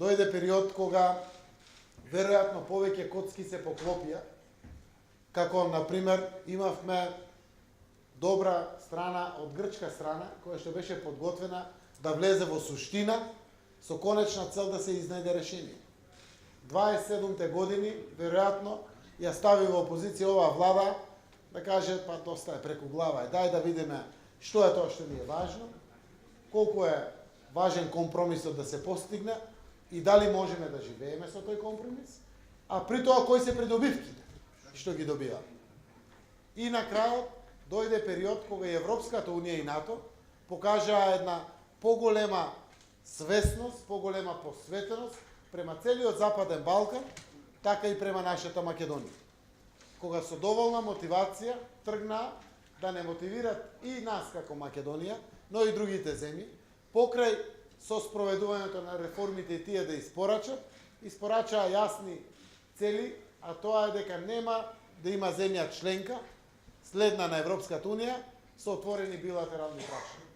дојде период кога веројатно повеќе коцки се поклопија, како например имавме добра страна од грчка страна која што беше подготвена да влезе во суштина со конечна цел да се изнајде решение. 27-те години веројатно ја стави во опозиција оваа влада да каже па доста е преку глава, дај да видиме што е тоа што ни е важно, колку е важен компромисот да се постигне и дали можеме да живееме со тој компромис, а при тоа кои се придобивките што ги добива. И на крајот дојде период кога и Европската унија и НАТО покажаа една поголема свесност, поголема посветеност према целиот Западен Балкан, така и према нашата Македонија. Кога со доволна мотивација тргнаа да не мотивират и нас како Македонија, но и другите земји, покрај со спроведувањето на реформите и тие да испорачаа јасни цели, а тоа е дека нема да има земја членка, следна на Европската унија, со отворени билатерални прашања.